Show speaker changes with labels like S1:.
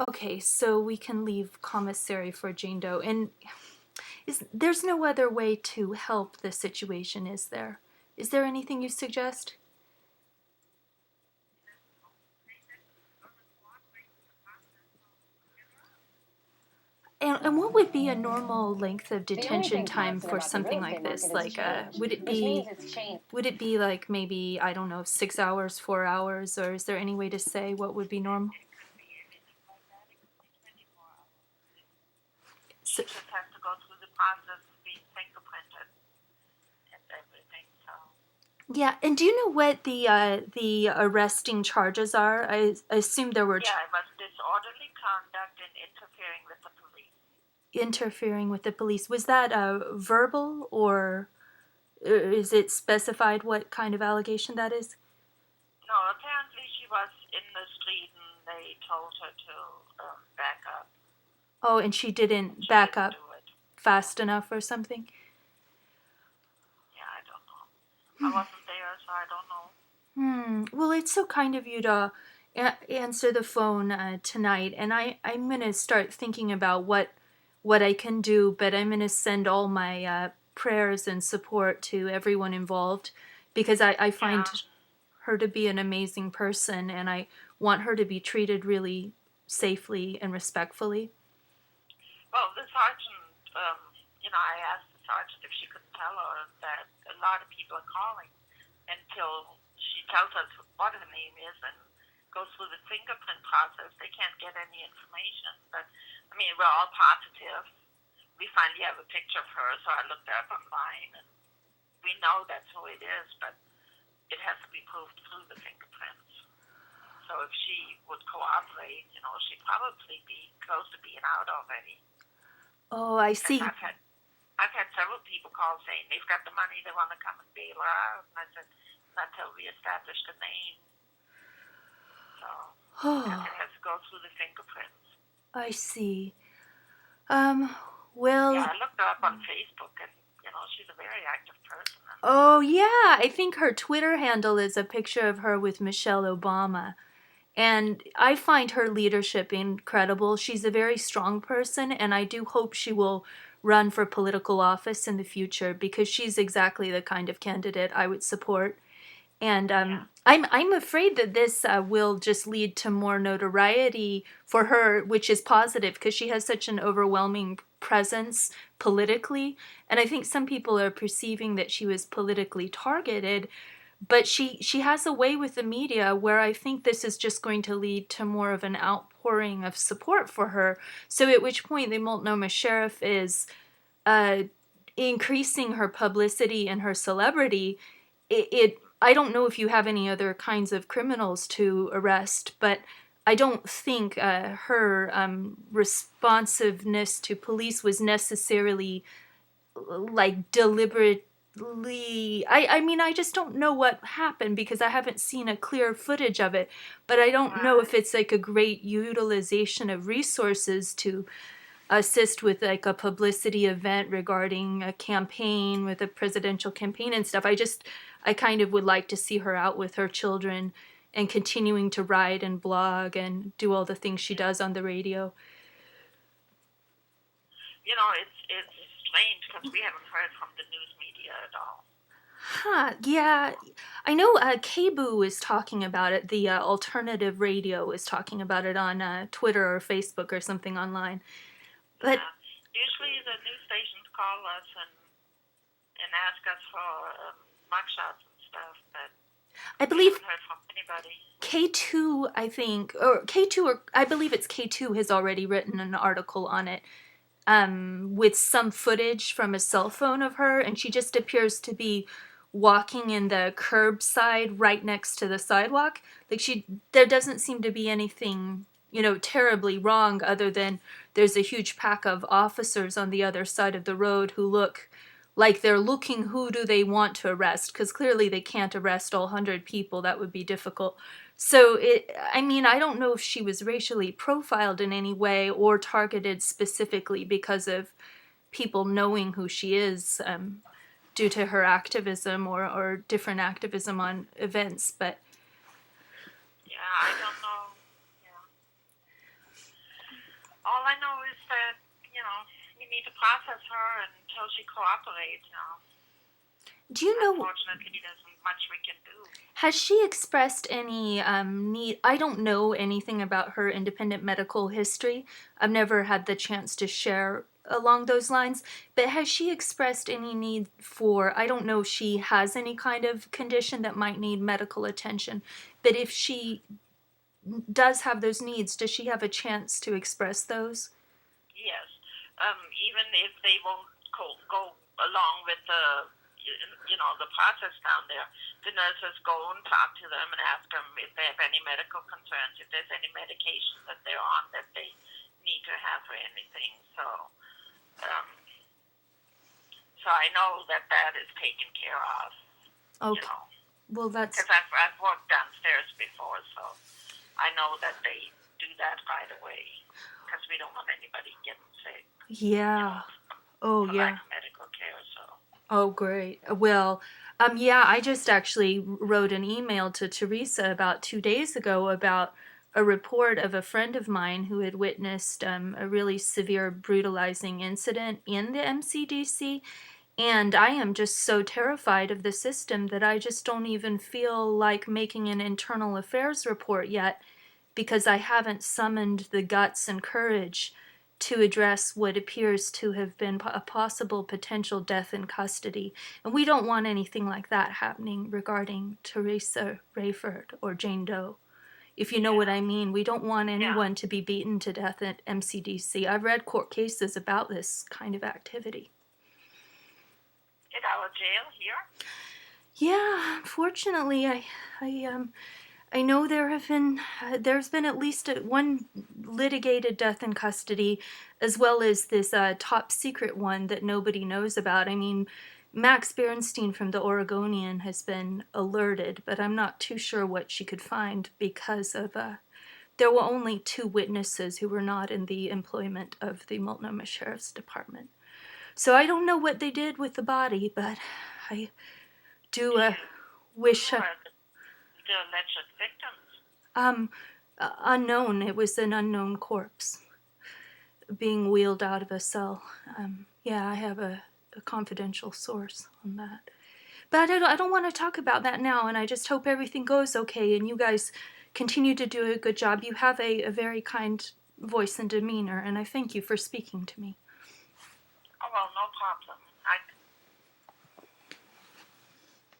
S1: Okay, so we can leave commissary for Jane Doe. And there's no other way to help the situation, is there? Is there anything you suggest? And what would be a normal length of
S2: The only
S1: detention
S2: thing
S1: time
S2: constant
S1: for
S2: about the
S1: something
S2: real
S1: like
S2: estate
S1: this?
S2: market is
S1: Like,
S2: change,
S1: would it
S2: which means
S1: be
S2: it's change.
S1: would it be like maybe, I don't know, 6 hours, 4 hours, or is there any way to say what would be normal?
S3: She
S1: So,
S3: just has to go through the process of being fingerprinted and everything. So
S1: yeah, and do you know what the arresting charges are? I assume there were
S3: yeah, it was disorderly conduct and interfering with the police.
S1: interfering with the police. Was that verbal, or is it specified what kind of allegation that is?
S3: No, apparently she was in the street and they told her to back up.
S1: Oh, and she
S3: And
S1: didn't
S3: she
S1: back
S3: didn't
S1: up
S3: do it.
S1: fast enough or something?
S3: Yeah, I don't know. I wasn't there, so I don't know.
S1: Well, it's so kind of you to answer the phone tonight, and I'm gonna start thinking about what I can do, but I'm gonna send all my prayers and support to everyone involved because I find
S3: Yeah.
S1: her to be an amazing person, and I want her to be treated really safely and respectfully.
S3: Well, the sergeant, I asked the sergeant if she could tell her that a lot of people are calling until she tells us what her name is and goes through the fingerprint process. They can't get any information. But, I mean, we're all positive. We finally have a picture of her, so I looked her up online, and we know that's who it is, but it has to be proved through the fingerprints. So if she would cooperate, she'd probably be close to being out already.
S1: Oh, I
S3: Because
S1: see.
S3: I've had several people call saying they've got the money, they want to come and bail her out, and I said not till we establish the name. So because
S1: Oh,
S3: it has to go through the fingerprints.
S1: I see. Um, well,
S3: Yeah, I looked her up on Facebook, and she's a very active person. And
S1: oh, yeah. I think her Twitter handle is a picture of her with Michelle Obama. And I find her leadership incredible. She's a very strong person, and I do hope she will run for political office in the future because she's exactly the kind of candidate I would support. And
S3: yeah,
S1: I'm afraid that this will just lead to more notoriety for her, which is positive because she has such an overwhelming presence politically. And I think some people are perceiving that she was politically targeted, but she has a way with the media where I think this is just going to lead to more of an outpouring of support for her. So at which point the Multnomah sheriff is uh, increasing her publicity and her celebrity. It I don't know if you have any other kinds of criminals to arrest, but I don't think her responsiveness to police was necessarily like deliberately. I mean, I just don't know what happened because I haven't seen a clear footage of it, but I don't know if
S3: right.
S1: it's like a great utilization of resources to assist with like a publicity event regarding a campaign, with a presidential campaign and stuff. I kind of would like to see her out with her children and continuing to write and blog and do all the things she
S3: Yeah,
S1: does on the radio.
S3: it's strange because we haven't heard from the news media at all.
S1: Huh, yeah. I know KBOO is talking about it. The alternative radio is talking about it on Twitter or Facebook or something online. But
S3: Yeah, usually the news stations call us and ask us for mugshots and stuff, but
S1: I
S3: we
S1: believe
S3: haven't heard from anybody.
S1: K2, I think, or K2, or I believe it's K2 has already written an article on it with some footage from a cell phone of her, and she just appears to be walking in the curbside right next to the sidewalk. Like there doesn't seem to be anything, terribly wrong other than there's a huge pack of officers on the other side of the road who look like they're looking who do they want to arrest because clearly they can't arrest all 100 people. That would be difficult. So I mean, I don't know if she was racially profiled in any way or targeted specifically because of people knowing who she is due to her activism or different activism on events. But
S3: Yeah, I don't know. Yeah. process her until she cooperates.
S1: Do you know?
S3: Unfortunately, there's much we can do.
S1: Has she expressed any need? I don't know anything about her independent medical history. I've never had the chance to share along those lines. But has she expressed any need for? I don't know if she has any kind of condition that might need medical attention. But if she does have those needs, does she have a chance to express those?
S3: Yes. Even if they won't go along with the process down there, the nurses go and talk to them and ask them if they have any medical concerns, if there's any medication that they're on that they need to have or anything. So I know that is taken care of.
S1: Okay. Well, that's...
S3: Because I've worked downstairs before, so I know that they do that right away. Because we don't want anybody getting sick.
S1: Yeah. Oh, yeah.
S3: Like medical care, so.
S1: Oh, great. Well, yeah, I just actually wrote an email to Teresa about 2 days ago about a report of a friend of mine who had witnessed a really severe brutalizing incident in the MCDC. And I am just so terrified of the system that I just don't even feel like making an internal affairs report yet, because I haven't summoned the guts and courage to address what appears to have been a possible potential death in custody. And we don't want anything like that happening regarding Teresa Rayford or Jane Doe. If you know what I mean, we don't want anyone to be beaten to death at MCDC. I've read court cases about this kind of activity.
S3: In our jail here?
S1: Yeah, unfortunately, I know there's been at least one litigated death in custody, as well as this top secret one that nobody knows about. I mean, Max Bernstein from the Oregonian has been alerted, but I'm not too sure what she could find because of there were only 2 witnesses who were not in the employment of the Multnomah Sheriff's Department. So I don't know what they did with the body, but I do wish...
S3: the alleged victims?
S1: Unknown. It was an unknown corpse being wheeled out of a cell. Yeah, I have a confidential source on that. But I don't want to talk about that now, and I just hope everything goes okay and you guys continue to do a good job. You have a very kind voice and demeanor, and I thank you for speaking to me.
S3: Oh, well, no problem.